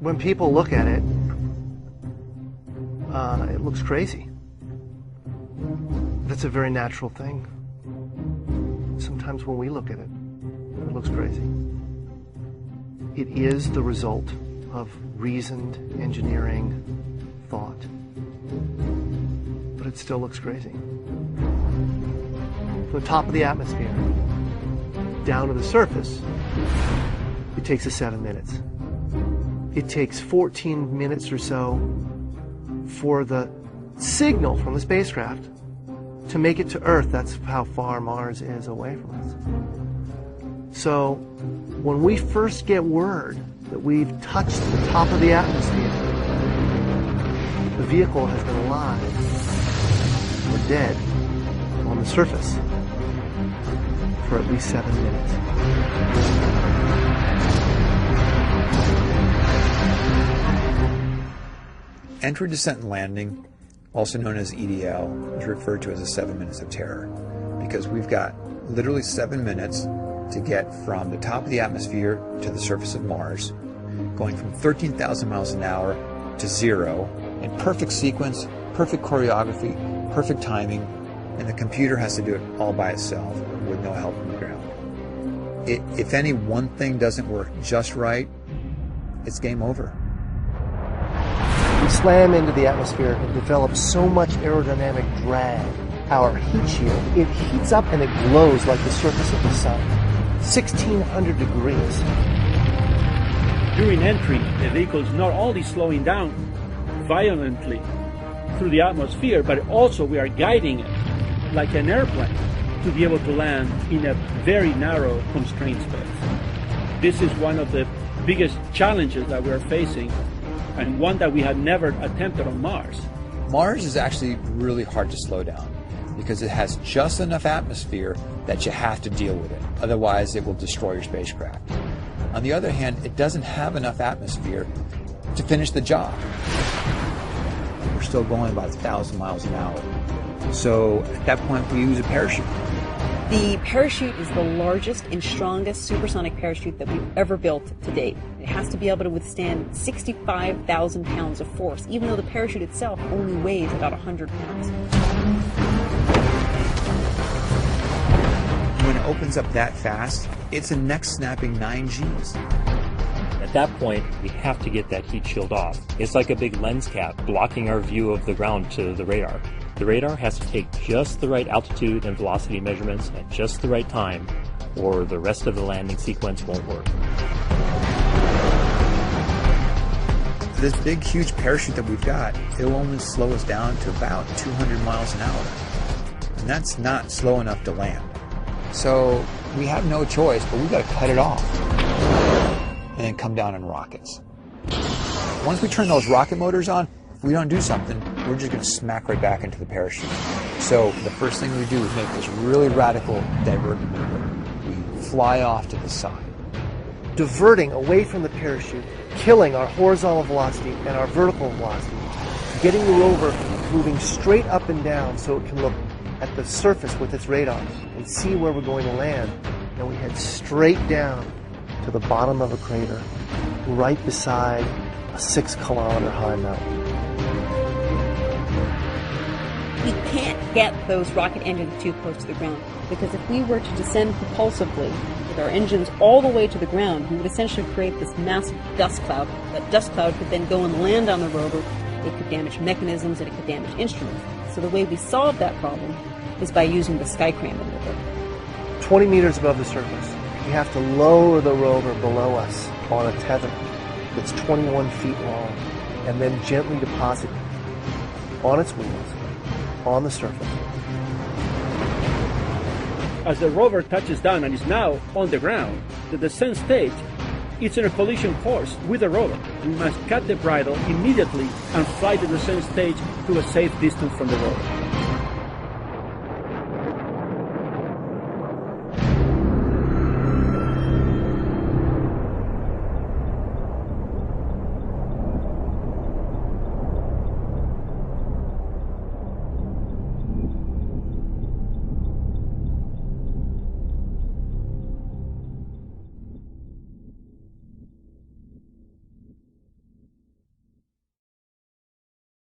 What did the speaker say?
When people look at it, it looks crazy. That's a very natural thing. Sometimes when we look at it, it looks crazy. It is the result of reasoned engineering thought, but it still looks crazy. From the top of the atmosphere down to the surface, it takes us 7 minutes. It takes 14 minutes or so for the signal from the spacecraft to make it to Earth. That's how far Mars is away from us. So when we first get word that we've touched the top of the atmosphere, the vehicle has been alive or dead on the surface for at least 7 minutes. Entry, descent, and landing, also known as EDL, is referred to as the 7 minutes of terror, because we've got literally 7 minutes to get from the top of the atmosphere to the surface of Mars, going from 13,000 miles an hour to 0 in perfect sequence, perfect choreography, perfect timing, and the computer has to do it all by itself with no help from the ground. If any one thing doesn't work just right, it's game over. We slam into the atmosphere and develop so much aerodynamic drag. Our heat shield, it heats up and it glows like the surface of the sun. 1,600 degrees. During entry, the vehicle is not only slowing down violently through the atmosphere, but also we are guiding it like an airplane to be able to land in a very narrow, constrained space. This is one of the biggest challenges that we are facing, and one that we had never attempted on Mars. Mars is actually really hard to slow down because it has just enough atmosphere that you have to deal with it. Otherwise, it will destroy your spacecraft. On the other hand, it doesn't have enough atmosphere to finish the job. We're still going about 1,000 miles an hour. So at that point, we use a parachute. The parachute is the largest and strongest supersonic parachute that we've ever built to date. It has to be able to withstand 65,000 pounds of force, even though the parachute itself only weighs about 100 pounds. When it opens up that fast, it's a neck-snapping 9 Gs. At that point, we have to get that heat shield off. It's like a big lens cap blocking our view of the ground to the radar. The radar has to take just the right altitude and velocity measurements at just the right time, or the rest of the landing sequence won't work. This big, huge parachute that we've got, it'll only slow us down to about 200 miles an hour. And that's not slow enough to land. So we have no choice, but we've got to cut it off and then come down in rockets. Once we turn those rocket motors on, if we don't do something, we're just going to smack right back into the parachute. So the first thing we do is make this really radical divergent maneuver. We fly off to the side. Diverting away from the parachute, killing our horizontal velocity and our vertical velocity, getting the rover moving straight up and down so it can look at the surface with its radar and see where we're going to land. And we head straight down to the bottom of a crater, right beside a 6-kilometer high mountain. We can't get those rocket engines too close to the ground, because if we were to descend propulsively with our engines all the way to the ground, we would essentially create this massive dust cloud. That dust cloud could then go and land on the rover. It could damage mechanisms and it could damage instruments. So the way we solve that problem is by using the skycram maneuver. 20 meters above the surface, we have to lower the rover below us on a tether that's 21 feet long, and then gently deposit it on its wheels on the surface. As the rover touches down and is now on the ground, the descent stage is in a collision course with the rover. We must cut the bridle immediately and fly the descent stage to a safe distance from the rover.